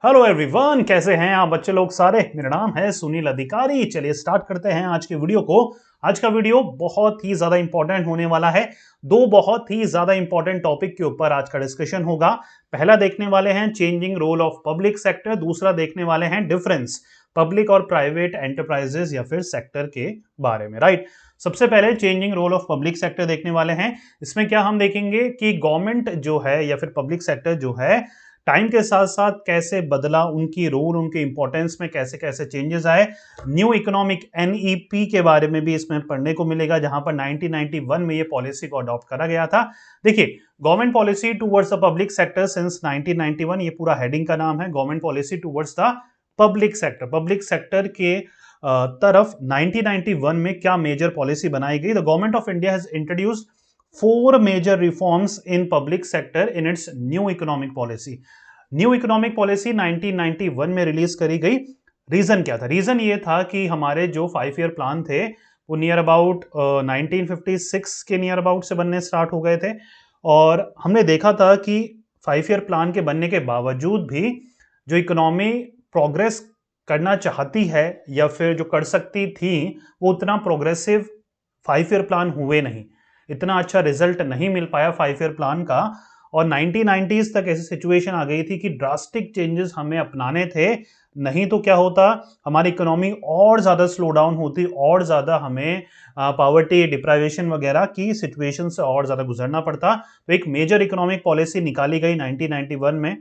Hello everyone, कैसे हैं आप बच्चे लोग सारे। मेरा नाम है सुनील अधिकारी। चलिए स्टार्ट करते हैं आज के वीडियो को। आज का वीडियो बहुत ही ज्यादा इंपॉर्टेंट होने वाला है। दो बहुत ही ज्यादा इंपॉर्टेंट टॉपिक के ऊपर आज का डिस्कशन होगा। पहला देखने वाले हैं changing role of public sector, दूसरा देखने वाले हैं डिफरेंस पब्लिक और प्राइवेट एंटरप्राइजेस या फिर सेक्टर के बारे में। राइट, सबसे पहले changing role of public sector देखने वाले हैं। इसमें क्या हम देखेंगे कि गवर्नमेंट जो है या फिर पब्लिक सेक्टर जो है टाइम के साथ साथ कैसे बदला, उनकी रोल, उनके इंपॉर्टेंस में कैसे कैसे चेंजेस आए। न्यू इकोनॉमिक एनईपी के बारे में भी इसमें पढ़ने को मिलेगा, जहां पर 1991 में ये पॉलिसी को अडॉप्ट करा गया था। देखिए, government policy towards the public sector since 1991, ये पूरा हेडिंग का नाम है, government policy towards the public sector. Public sector के तरफ 1991 में क्या मेजर पॉलिसी बनाई गई। The government of India has introduced 4 major reforms in public sector in its new economic policy। New economic policy 1991 में रिलीज करी गई। रीजन क्या था? रीजन ये था कि हमारे जो 5 ईयर प्लान थे वो नियर अबाउट 1956 के नियर अबाउट से बनने स्टार्ट हो गए थे, और हमने देखा था कि 5 ईयर प्लान के बनने के बावजूद भी जो इकोनॉमी प्रोग्रेस करना चाहती है या फिर जो कर सकती थी, वो उतना प्रोग्रेसिव 5 ईयर प्लान हुए नहीं, इतना अच्छा रिजल्ट नहीं मिल पाया 5 ईयर प्लान का। और 1990s तक ऐसी सिचुएशन आ गई थी कि ड्रास्टिक चेंजेस हमें अपनाने थे, नहीं तो क्या होता, हमारी इकोनॉमी और ज्यादा स्लो डाउन होती, और ज्यादा हमें पॉवर्टी, डिप्राइवेशन वगैरह की सिचुएशन से और ज्यादा गुजरना पड़ता। तो एक मेजर इकोनॉमिक पॉलिसी निकाली गई 1991 में।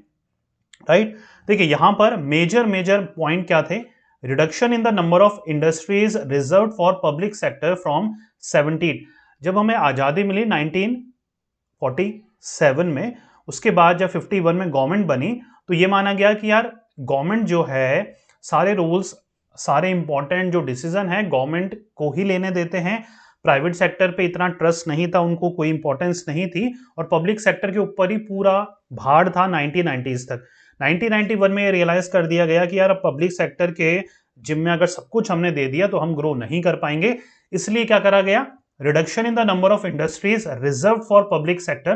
राइट, देखिए यहां पर मेजर मेजर पॉइंट क्या थे। Reduction in the number of industries reserve for public sector from 17। जब हमें आजादी मिली 1947 में, उसके बाद जब 51 में गवर्नमेंट बनी, तो ये माना गया कि यार गवर्नमेंट जो है सारे रूल्स, सारे इंपॉर्टेंट जो डिसीजन है गवर्नमेंट को ही लेने देते हैं। प्राइवेट सेक्टर पे इतना ट्रस्ट नहीं था, उनको कोई इंपॉर्टेंस नहीं थी, और पब्लिक सेक्टर के ऊपर ही पूरा भार था 1990s तक। 1991 में ये रियलाइज कर दिया गया कि यार अब पब्लिक सेक्टर के जिम्मे अगर सब कुछ हमने दे दिया तो हम ग्रो नहीं कर पाएंगे। इसलिए क्या करा गया, reduction in the number of industries reserve for public sector.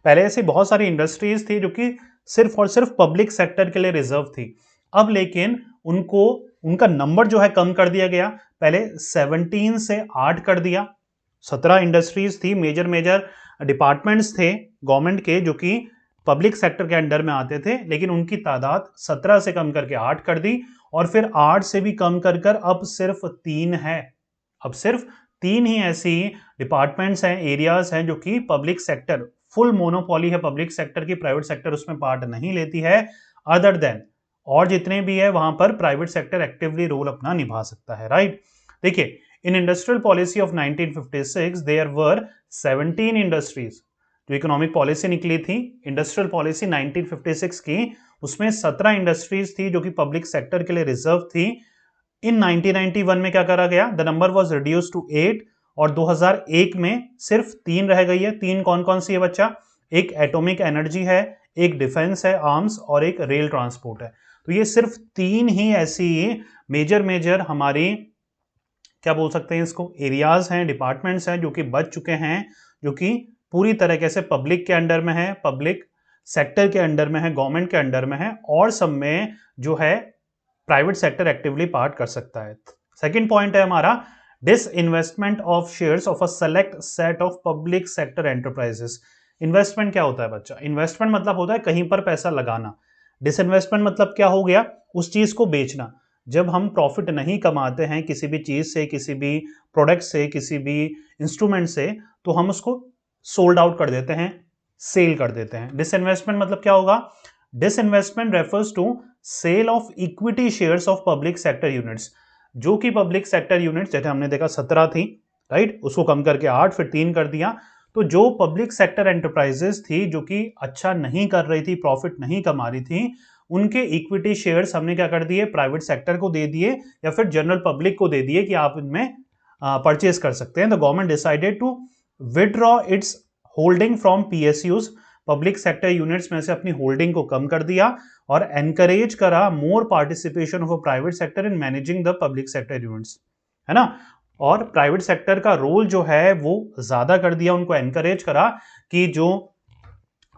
पहले ऐसी बहुत सारी इंडस्ट्रीज थी जो कि सिर्फ और सिर्फ पब्लिक सेक्टर के लिए रिजर्व थी। अब लेकिन उनको, उनका नंबर जो है कम कर दिया गया। पहले 17 से 8 कर दिया। 17 इंडस्ट्रीज थी, मेजर मेजर डिपार्टमेंट्स थे गवर्नमेंट के जो कि पब्लिक सेक्टर के अंडर में आते थे, लेकिन उनकी तादाद 17 से कम करके 8 कर दी, और फिर 8 से भी कम कर कर अब सिर्फ 3 है। अब सिर्फ 3 ही ऐसी डिपार्टमेंट्स हैं, एरियाज हैं जो कि पब्लिक सेक्टर, फुल मोनोपोली है पब्लिक सेक्टर की, प्राइवेट सेक्टर उसमें पार्ट नहीं लेती है। अदर देन और जितने भी है वहां पर प्राइवेट सेक्टर एक्टिवली रोल अपना निभा सकता है। राइट, देखिए in industrial policy of 1956 there were 17 industries. जो इकोनॉमिक पॉलिसी निकली थी इंडस्ट्रियल पॉलिसी 1956 की, उसमें 17 इंडस्ट्रीज थी जो कि पब्लिक सेक्टर के लिए रिजर्व थी। इन 1991 में क्या करा गया, the number was reduce to 8, और 2001 में सिर्फ 3 रह गई है। 3 कौन कौन सी है बच्चा? एक एटॉमिक एनर्जी है, एक डिफेंस है आर्म्स, और एक रेल ट्रांसपोर्ट है। तो ये सिर्फ 3 ही ऐसी मेजर मेजर हमारी, क्या बोल सकते हैं इसको, एरियाज हैं, डिपार्टमेंट्स हैं जो कि बच चुके हैं, जो कि पूरी तरीके से पब्लिक के अंडर में है, पब्लिक सेक्टर के अंडर में है, गवर्नमेंट के अंडर में है, और सब में जो है प्राइवेट सेक्टर एक्टिवली पार्ट कर सकता है। सेकंड पॉइंट है हमारा disinvestment of shares of a select set of public sector enterprises. Investment क्या होता है बच्चा? इन्वेस्टमेंट मतलब होता है कहीं पर पैसा लगाना। डिसइन्वेस्टमेंट मतलब क्या हो गया? उस चीज को बेचना। जब हम प्रॉफिट नहीं कमाते हैं किसी भी चीज से, किसी भी प्रोडक्ट से, किसी भी इंस्ट्रूमेंट से, तो हम उसको सोल्ड आउट कर देते हैं, सेल कर देते हैं। डिसइन्वेस्टमेंट मतलब क्या होगा? Disinvestment refers to sale of equity shares of public sector units. जो कि पब्लिक सेक्टर यूनिट्स जैसे हमने देखा 17 थी, राइट, उसको कम करके 8 फिर 3 कर दिया। तो जो पब्लिक सेक्टर एंटरप्राइजेस थी जो कि अच्छा नहीं कर रही थी, प्रॉफिट नहीं कमा रही थी, उनके इक्विटी शेयर्स हमने क्या कर दिए, प्राइवेट सेक्टर को दे दिए, या फिर जनरल पब्लिक को दे दिए कि आप इनमें परचेज कर सकते हैं। The government decided to withdraw its holding from PSUs. Public sector units में से अपनी होल्डिंग को कम कर दिया और एनकरेज करा more participation of private sector in managing the public sector units, है ना। और प्राइवेट सेक्टर का रोल जो है वो ज्यादा कर दिया, उनको एनकरेज करा कि जो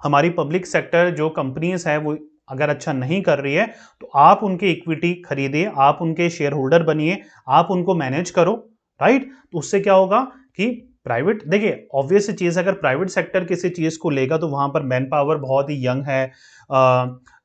हमारी पब्लिक सेक्टर जो कंपनीज है वो अगर अच्छा नहीं कर रही है तो आप उनके इक्विटी खरीदिए, आप उनके शेयर होल्डर बनिए, आप उनको मैनेज करो, राइट। तो उससे क्या होगा कि प्राइवेट, देखिए ऑब्वियस चीज, अगर प्राइवेट सेक्टर किसी चीज को लेगा तो वहां पर मैन पावर बहुत ही यंग है,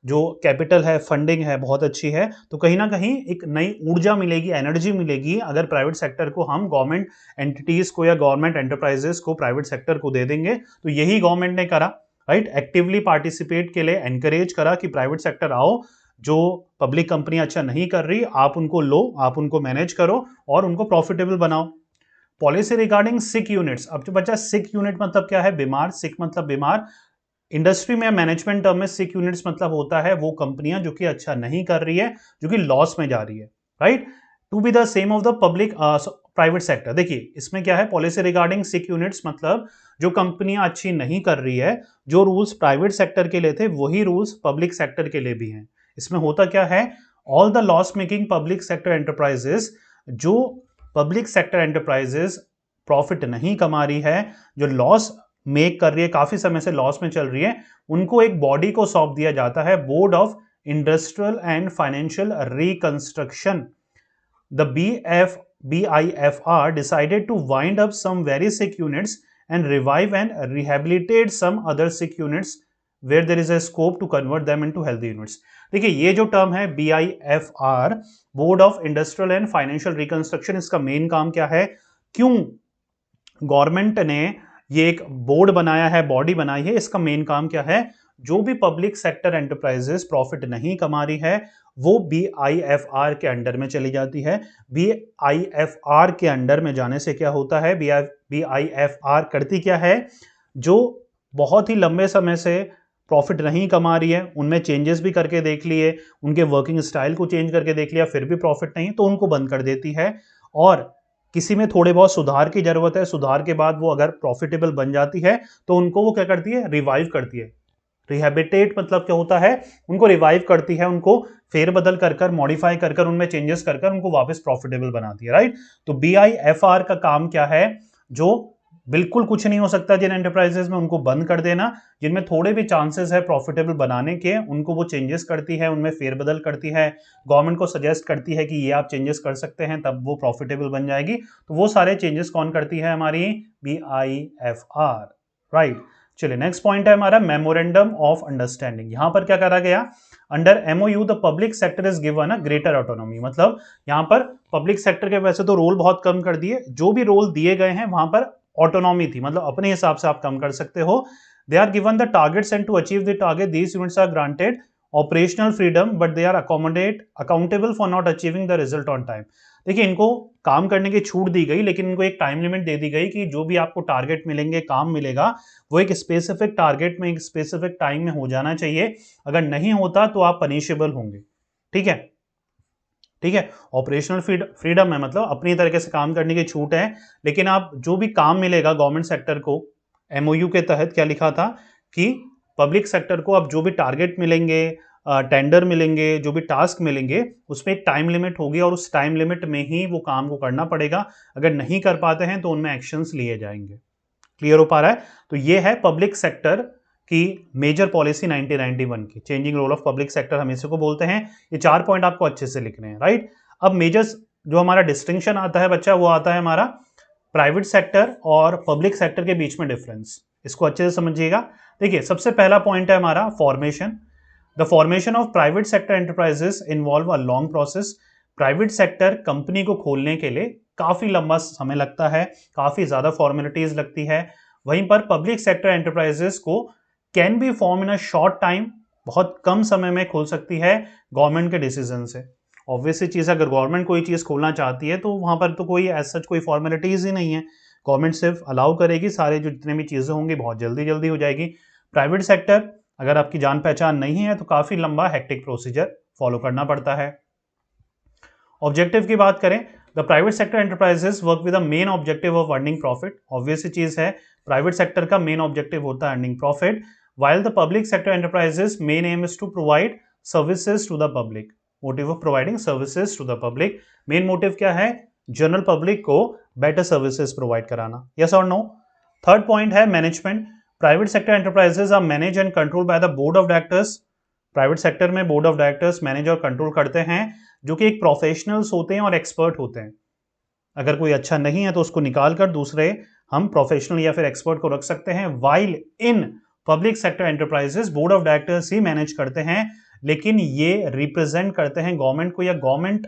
जो कैपिटल है, फंडिंग है, बहुत अच्छी है, तो कहीं ना कहीं एक नई ऊर्जा मिलेगी, एनर्जी मिलेगी अगर प्राइवेट सेक्टर को हम गवर्नमेंट एंटिटीज को या गवर्नमेंट एंटरप्राइजेस को प्राइवेट सेक्टर को दे देंगे। तो यही गवर्नमेंट ने करा, राइट। एक्टिवली पार्टिसिपेट के लिए एनकरेज करा कि प्राइवेट सेक्टर आओ, जो पब्लिक कंपनी अच्छा नहीं कर रही आप उनको लो, आप उनको मैनेज करो और उनको प्रॉफिटेबल बनाओ। पॉलिसी रिगार्डिंग सिक यूनिट्स। अब जो बच्चा सिक यूनिट मतलब क्या है, बीमार, सिक मतलब बीमार। इंडस्ट्री में मैनेजमेंट टर्म में सिक यूनिट्स मतलब होता है वो कंपनियां जो कि अच्छा नहीं कर रही है, जो कि लॉस में जा रही है, right. To be the same of the public private sector. देखिए इसमें क्या है, पॉलिसी रिगार्डिंग सिक यूनिट्स मतलब जो कंपनियां अच्छी नहीं कर रही है, जो रूल्स प्राइवेट सेक्टर के लिए थे वही रूल्स पब्लिक सेक्टर के लिए भी हैं। इसमें होता क्या है, all the loss making public sector enterprises, जो पब्लिक सेक्टर एंटरप्राइजेस प्रॉफिट नहीं कमा रही है, जो लॉस मेक कर रही है, काफी समय से लॉस में चल रही है, उनको एक बॉडी को सौंप दिया जाता है, board of industrial and financial reconstruction. The BIFR decided to wind up some very sick units and revive and rehabilitate some other sick units where there is a scope to convert them into healthy units। देखिए ये जो term है BIFR, board of industrial and financial reconstruction, इसका main काम क्या है, क्यों government ने ये एक बोर्ड बनाया है, बॉडी बनाई है, इसका मेन काम क्या है, जो भी पब्लिक सेक्टर एंटरप्राइजेस प्रॉफिट नहीं कमा रही है वो BIFR के अंडर में चली जाती है। BIFR के अंडर में जाने से क्या होता है, BIFR करती क्या है, जो बहुत ही लंबे समय से प्रॉफिट नहीं कमा रही है, उनमें चेंजेस भी करके देख लिए, उनके वर्किंग स्टाइल को चेंज करके देख लिया, फिर भी प्रॉफिट नहीं, तो उनको बंद कर देती है। और किसी में थोड़े बहुत सुधार की जरूरत है, सुधार के बाद वो अगर प्रॉफिटेबल बन जाती है तो उनको वो क्या करती है, रिवाइव करती है। रिहेबिटेट मतलब क्या होता है, उनको रिवाइव करती है, उनको फेरबदल कर कर, मॉडिफाई कर कर, उनमें चेंजेस कर कर उनको वापस प्रॉफिटेबल बनाती है, राइट। तो BIFR का काम क्या है, जो बिल्कुल कुछ नहीं हो सकता जिन एंटरप्राइजेस में, उनको बंद कर देना। जिनमें थोड़े भी चांसेस है प्रॉफिटेबल बनाने के, उनको वो चेंजेस करती है, उनमें फेरबदल करती है, गवर्नमेंट को सजेस्ट करती है कि ये आप चेंजेस कर सकते हैं, तब वो प्रॉफिटेबल बन जाएगी। तो वो सारे चेंजेस कौन करती है, हमारी BIFR, राइट। चलिए नेक्स्ट पॉइंट है हमारा मेमोरेंडम ऑफ अंडरस्टैंडिंग। यहां पर क्या करा गया, under MOU the public sector is given a greater autonomy. मतलब यहां पर पब्लिक सेक्टर के वैसे तो रोल बहुत कम कर दिए, जो भी रोल दिए गए हैं वहां पर ऑटोनॉमी थी, मतलब अपने हिसाब से आप कम कर सकते हो। They are given the targets and to achieve the target these units are granted operational freedom but they are accountable for not achieving the result on time. देखिए इनको काम करने की छूट दी गई, लेकिन इनको एक टाइम लिमिट दे दी गई कि जो भी आपको टारगेट मिलेंगे, काम मिलेगा, वो एक स्पेसिफिक टारगेट में, एक स्पेसिफिक टाइम में हो जाना चाहिए। अगर नहीं होता तो आप पनिशेबल होंगे, ठीक है, ठीक है। ऑपरेशनल फ्रीडम है, मतलब अपनी तरीके से काम करने की छूट है, लेकिन आप जो भी काम मिलेगा गवर्नमेंट सेक्टर को, MOU के तहत क्या लिखा था कि पब्लिक सेक्टर को अब जो भी टारगेट मिलेंगे, टेंडर मिलेंगे, जो भी टास्क मिलेंगे, उसमें एक टाइम लिमिट होगी और उस टाइम लिमिट में ही वो काम को करना पड़ेगा। अगर नहीं कर पाते हैं तो उनमें एक्शंस लिए जाएंगे। क्लियर हो पा रहा है? तो ये है पब्लिक सेक्टर की मेजर पॉलिसी 1991 की, changing role of public sector हम इसी को बोलते हैं। ये 4 पॉइंट आपको अच्छे से लिखने हैं, राइट। अब मेजर्स जो हमारा डिस्टिंक्शन आता है बच्चा, वो आता है हमारा प्राइवेट सेक्टर और पब्लिक सेक्टर के बीच में डिफरेंस। इसको अच्छे से समझिएगा। देखिए सबसे पहला पॉइंट है हमारा formation. The formation of private sector enterprises involve a long process. Private sector company को खोलने के लिए काफी लंबा समय लगता है, काफी ज्यादा फॉर्मेलिटीज लगती है। वहीं पर पब्लिक सेक्टर एंटरप्राइजेस को can be form in a short time, बहुत कम समय में खोल सकती है गवर्नमेंट के डिसीजन से। ऑब्वियसली चीज, अगर गवर्नमेंट कोई चीज खोलना चाहती है तो वहां पर तो कोई एज सच कोई फॉर्मेलिटीज ही नहीं है, गवर्नमेंट सिर्फ अलाउ करेगी, सारे जो जितने भी चीजें होंगी बहुत जल्दी जल्दी हो जाएगी। प्राइवेट सेक्टर अगर आपकी जान पहचान नहीं है तो काफी लंबा हेक्टिक प्रोसीजर फॉलो करना पड़ता है। ऑब्जेक्टिव की बात करें, the private sector enterprises work with the main objective of earning profit. Obvious चीज है, प्राइवेट सेक्टर का मेन ऑब्जेक्टिव होता है earning profit, while the public sector enterprises main aim is to provide services to the public। motive of providing services to the public, main motive क्या है, general public को better services provide कराना। Yes और no? Third point है management. Private sector enterprises are manage and control by the board of directors. Private sector में board of directors manage और control करते हैं, जो कि एक प्रोफेशनल्स होते हैं और एक्सपर्ट होते हैं। अगर कोई अच्छा नहीं है तो उसको निकाल कर दूसरे हम प्रोफेशनल या फिर एक्सपर्ट को रख सकते हैं। While in public sector enterprises board of directors he manage करते हैं, लेकिन ये रिप्रेजेंट करते हैं गवर्नमेंट को या गवर्नमेंट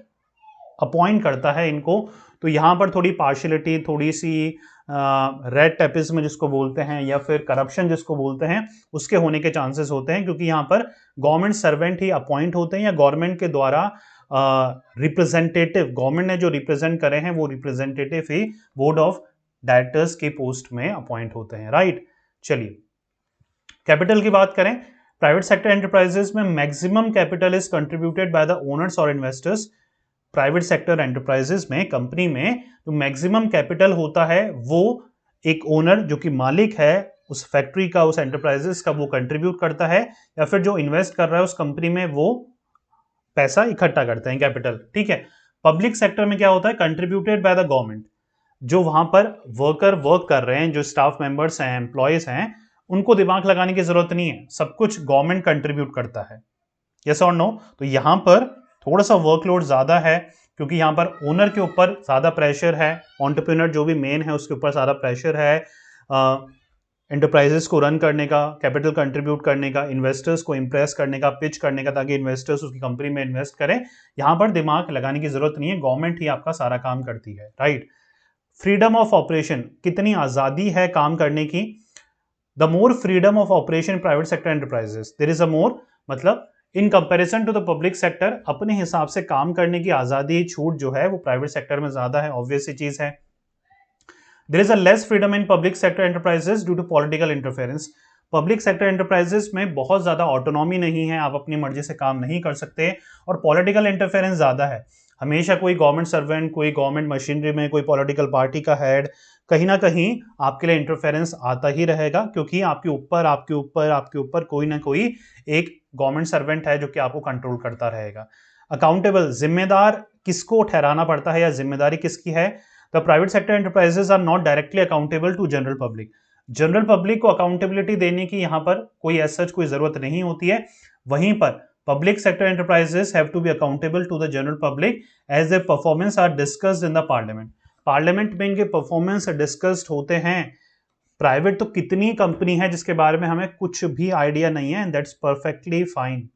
अपॉइंट करता है इनको। तो यहां पर थोड़ी पार्शियलिटी, थोड़ी सी रेड टेपिज्म जिसको बोलते हैं या फिर करप्शन जिसको बोलते हैं, उसके होने के चांसेस होते हैं, क्योंकि यहां पर गवर्नमेंट सर्वेंट ही अपॉइंट होते हैं या गवर्नमेंट के द्वारा रिप्रेजेंटेटिव, गवर्नमेंट ने जो रिप्रेजेंट करे हैं वो representative he board of directors के पोस्ट में अपॉइंट होते हैं, राइट। चलिए कैपिटल की बात करें, प्राइवेट सेक्टर एंटरप्राइजेस में maximum capital is contributed by the owners और इन्वेस्टर्स। प्राइवेट सेक्टर एंटरप्राइजेस में, कंपनी में जो मैक्सिमम कैपिटल होता है वो एक ओनर जो कि मालिक है उस फैक्ट्री का, उस एंटरप्राइजेस का, वो कंट्रीब्यूट करता है, या फिर जो इन्वेस्ट कर रहा है उस कंपनी में वो पैसा इकट्ठा करते हैं, कैपिटल, ठीक है। पब्लिक सेक्टर में क्या होता है, कंट्रीब्यूटेड बाय द गवर्नमेंट। जो वहां पर वर्कर वर्क कर रहे हैं, जो स्टाफ मेंबर्स हैं, एम्प्लॉयज हैं, उनको दिमाग लगाने की जरूरत नहीं है, सब कुछ गवर्नमेंट कंट्रीब्यूट करता है। यस और नो? तो यहां पर थोड़ा सा वर्कलोड ज्यादा है, क्योंकि यहां पर ओनर के ऊपर ज्यादा प्रेशर है, एंटरप्रेन्योर जो भी मेन है उसके ऊपर ज्यादा प्रेशर है एंटरप्राइजेस को रन करने का, कैपिटल कंट्रीब्यूट करने का, इन्वेस्टर्स को इंप्रेस करने का, पिच करने का, ताकि इन्वेस्टर्स उसकी कंपनी में इन्वेस्ट करें। यहां पर दिमाग लगाने की जरूरत नहीं है, गवर्नमेंट ही आपका सारा काम करती है, राइट। फ्रीडम ऑफ ऑपरेशन, कितनी आजादी है काम करने की। The more freedom of operation private sector enterprises, there is a more, मतलब in comparison to the public sector, अपने हिसाब से काम करने की आजादी, छूट जो है वो प्राइवेट सेक्टर में ज्यादा है, ऑब्वियस सी चीज है। There is a less freedom in public sector enterprises due to political interference. Public sector enterprises में बहुत ज्यादा ऑटोनॉमी नहीं है, आप अपनी मर्जी से काम नहीं कर सकते, और पॉलिटिकल इंटरफेरेंस ज्यादा है। हमेशा कोई गवर्नमेंट सर्वेंट, कोई गवर्नमेंट मशीनरी में कोई पॉलिटिकल पार्टी का हेड कहीं ना कहीं आपके लिए इंटरफेरेंस आता ही रहेगा, क्योंकि आपके ऊपर कोई ना कोई एक गवर्नमेंट सर्वेंट है जो कि आपको कंट्रोल करता रहेगा। अकाउंटेबल, जिम्मेदार किसको ठहराना पड़ता है या जिम्मेदारी किसकी है। The private sector enterprises are not directly accountable to general public. General public को अकाउंटेबिलिटी देने की यहां पर कोई एज सच कोई जरूरत नहीं होती है। वहीं पर public sector enterprises have to be accountable to the general public as their performance are discussed in the parliament. Parliament में इनके परफॉर्मेंस डिस्कस्ड होते हैं। प्राइवेट तो कितनी कंपनी है जिसके बारे में हमें कुछ भी आइडिया नहीं है, एंड दैट्स परफेक्टली फाइन।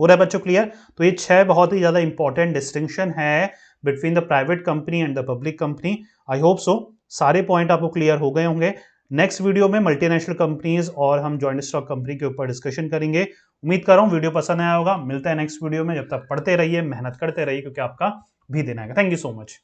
हो रहा है बच्चों क्लियर? तो ये 6 बहुत ही ज्यादा इंपॉर्टेंट डिस्टिंक्शन है between the private company and the public company. I hope so सारे पॉइंट आपको क्लियर हो गए होंगे। नेक्स्ट वीडियो में मल्टीनेशनल कंपनीज और हम जॉइंट स्टॉक कंपनी के ऊपर डिस्कशन करेंगे। उम्मीद कर रहा हूं वीडियो पसंद आया होगा। मिलता है नेक्स्ट वीडियो में, जब तक पढ़ते रहिए, मेहनत करते रहिए, क्योंकि आपका भी दिन आएगा। Thank you so much.